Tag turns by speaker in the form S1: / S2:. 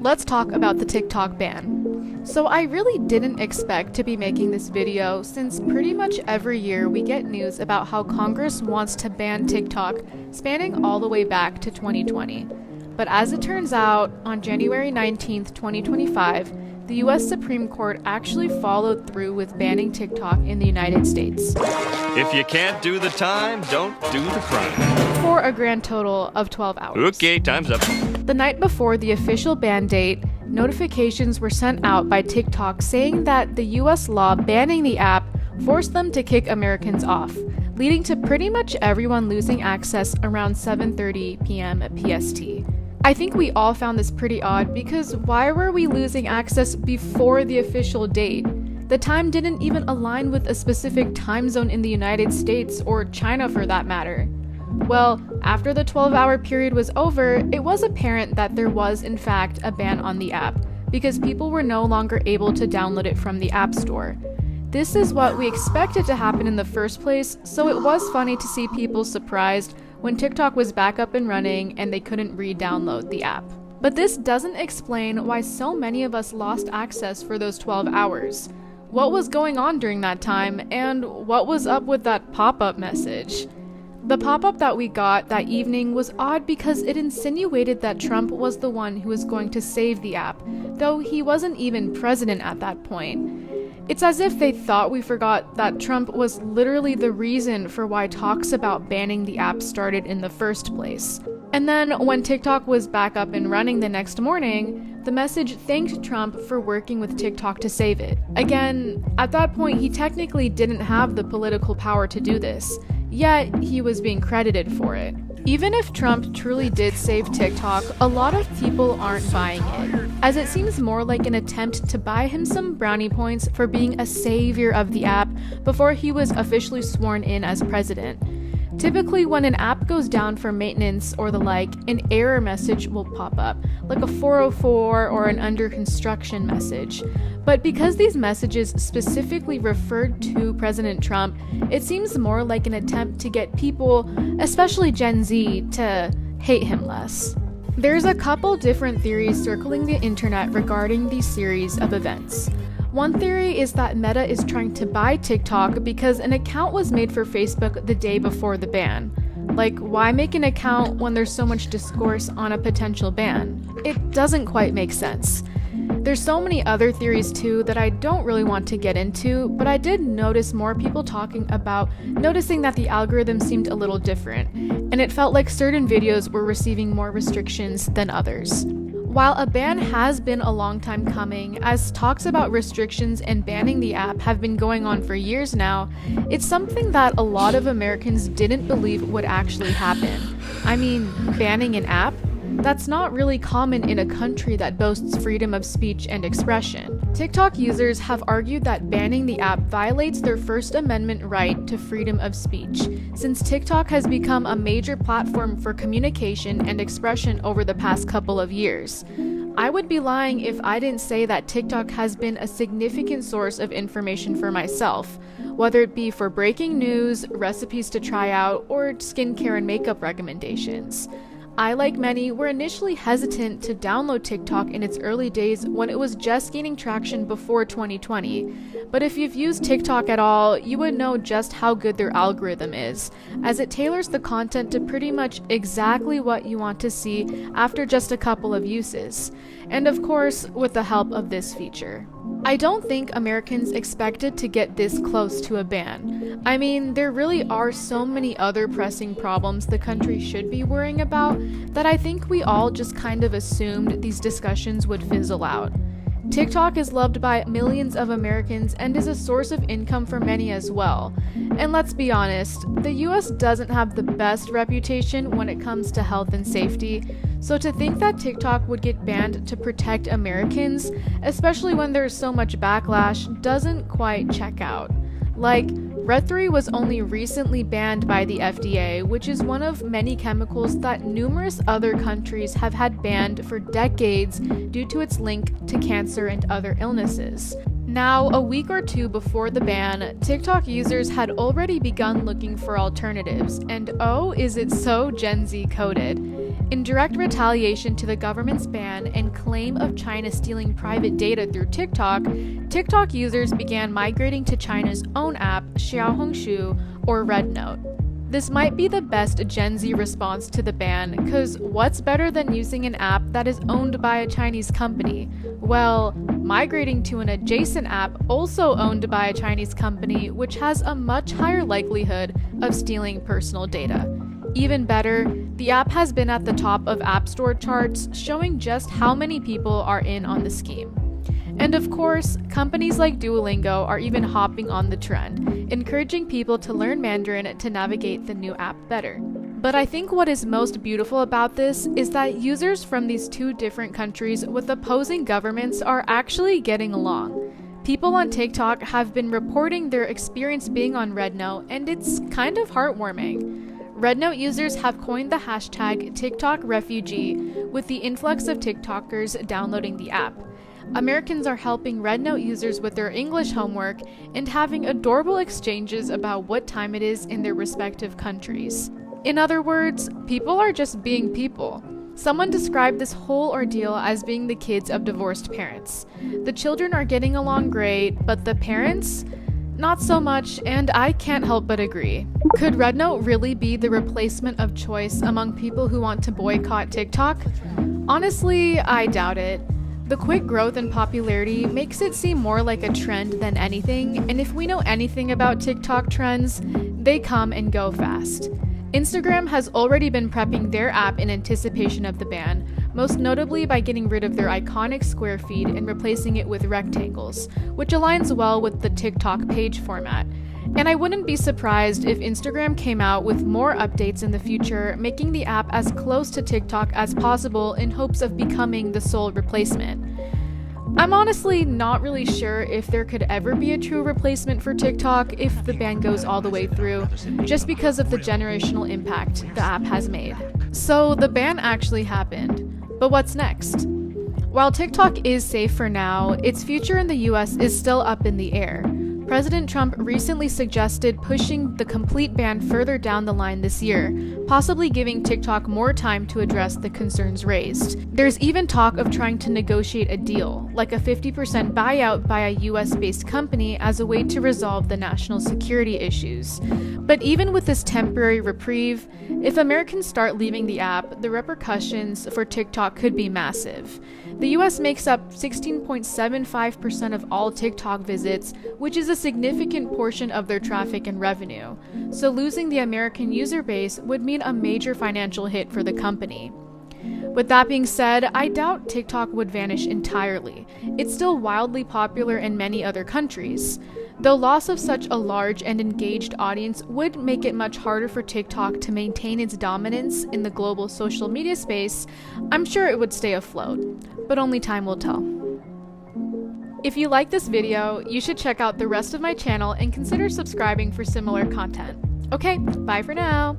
S1: let's talk about the TikTok ban. So I really didn't expect to be making this video since pretty much every year we get news about how Congress wants to ban TikTok, spanning all the way back to 2020. But as it turns out, on January 19th, 2025, the US Supreme Court actually followed through with banning TikTok in the United States.
S2: If you can't do the time, don't do the crime.
S1: For a grand total of 12 hours.
S2: Okay, time's up.
S1: The night before the official ban date, notifications were sent out by TikTok saying that the US law banning the app forced them to kick Americans off, leading to pretty much everyone losing access around 7:30 p.m. PST. I think we all found this pretty odd because why were we losing access before the official date? The time didn't even align with a specific time zone in the United States or China for that matter. Well, after the 12-hour period was over, it was apparent that there was in fact a ban on the app because people were no longer able to download it from the App Store. This is what we expected to happen in the first place, so it was funny to see people surprised when TikTok was back up and running and they couldn't re-download the app. But this doesn't explain why so many of us lost access for those 12 hours. What was going on during that time, and what was up with that pop-up message? The pop-up that we got that evening was odd because it insinuated that Trump was the one who was going to save the app, though he wasn't even president at that point. It's as if they thought we forgot that Trump was literally the reason for why talks about banning the app started in the first place. And then when TikTok was back up and running the next morning, the message thanked Trump for working with TikTok to save it. Again, at that point he technically didn't have the political power to do this, yet he was being credited for it. Even if Trump truly did save TikTok, a lot of people aren't buying it, as it seems more like an attempt to buy him some brownie points for being a savior of the app before he was officially sworn in as president. Typically, when an app goes down for maintenance or the like, an error message will pop up, like a 404 or an under construction message. But because these messages specifically referred to President Trump, it seems more like an attempt to get people, especially Gen Z, to hate him less. There's a couple different theories circling the internet regarding these series of events. One theory is that Meta is trying to buy TikTok because an account was made for Facebook the day before the ban. Like, why make an account when there's so much discourse on a potential ban? It doesn't quite make sense. There's so many other theories too that I don't really want to get into, but I did notice more people talking about noticing that the algorithm seemed a little different, and it felt like certain videos were receiving more restrictions than others. While a ban has been a long time coming, as talks about restrictions and banning the app have been going on for years now, it's something that a lot of Americans didn't believe would actually happen. I mean, banning an app? That's not really common in a country that boasts freedom of speech and expression. TikTok users have argued that banning the app violates their First Amendment right to freedom of speech, since TikTok has become a major platform for communication and expression over the past couple of years. I would be lying if I didn't say that TikTok has been a significant source of information for myself, whether it be for breaking news, recipes to try out, or skincare and makeup recommendations. I, like many, were initially hesitant to download TikTok in its early days when it was just gaining traction before 2020. But if you've used TikTok at all, you would know just how good their algorithm is, as it tailors the content to pretty much exactly what you want to see after just a couple of uses. And of course, with the help of this feature. I don't think Americans expected to get this close to a ban. I mean, there really are so many other pressing problems the country should be worrying about that I think we all just kind of assumed these discussions would fizzle out. TikTok is loved by millions of Americans and is a source of income for many as well. And let's be honest, the US doesn't have the best reputation when it comes to health and safety, so to think that TikTok would get banned to protect Americans, especially when there's so much backlash, doesn't quite check out. Like, Red 3 was only recently banned by the FDA, which is one of many chemicals that numerous other countries have had banned for decades due to its link to cancer and other illnesses. Now, a week or two before the ban, TikTok users had already begun looking for alternatives, and oh, is it so Gen Z coded. In direct retaliation to the government's ban and claim of China stealing private data through TikTok, TikTok users began migrating to China's own app, Xiaohongshu, or Red Note. This might be the best Gen Z response to the ban, because what's better than using an app that is owned by a Chinese company? Well, migrating to an adjacent app also owned by a Chinese company, which has a much higher likelihood of stealing personal data. Even better, the app has been at the top of App Store charts, showing just how many people are in on the scheme. And of course, companies like Duolingo are even hopping on the trend, encouraging people to learn Mandarin to navigate the new app better. But I think what is most beautiful about this is that users from these two different countries with opposing governments are actually getting along. People on TikTok have been reporting their experience being on Red Note, and it's kind of heartwarming. Red Note users have coined the hashtag TikTokRefugee with the influx of TikTokers downloading the app. Americans are helping Red Note users with their English homework and having adorable exchanges about what time it is in their respective countries. In other words, people are just being people. Someone described this whole ordeal as being the kids of divorced parents. The children are getting along great, but the parents? Not so much, and I can't help but agree. Could Red Note really be the replacement of choice among people who want to boycott TikTok? Honestly, I doubt it. The quick growth and popularity makes it seem more like a trend than anything, and if we know anything about TikTok trends, they come and go fast. Instagram has already been prepping their app in anticipation of the ban, most notably by getting rid of their iconic square feed and replacing it with rectangles, which aligns well with the TikTok page format. And I wouldn't be surprised if Instagram came out with more updates in the future, making the app as close to TikTok as possible in hopes of becoming the sole replacement. I'm honestly not really sure if there could ever be a true replacement for TikTok if the ban goes all the way through, just because of the generational impact the app has made. So the ban actually happened, but what's next? While TikTok is safe for now, its future in the US is still up in the air. President Trump recently suggested pushing the complete ban further down the line this year, possibly giving TikTok more time to address the concerns raised. There's even talk of trying to negotiate a deal, like a 50% buyout by a US-based company as a way to resolve the national security issues. But even with this temporary reprieve, if Americans start leaving the app, the repercussions for TikTok could be massive. The US makes up 16.75% of all TikTok visits, which is a significant portion of their traffic and revenue. So losing the American user base would mean a major financial hit for the company. With that being said, I doubt TikTok would vanish entirely. It's still wildly popular in many other countries. Though loss of such a large and engaged audience would make it much harder for TikTok to maintain its dominance in the global social media space, I'm sure it would stay afloat, but only time will tell. If you like this video, you should check out the rest of my channel and consider subscribing for similar content. Okay, bye for now!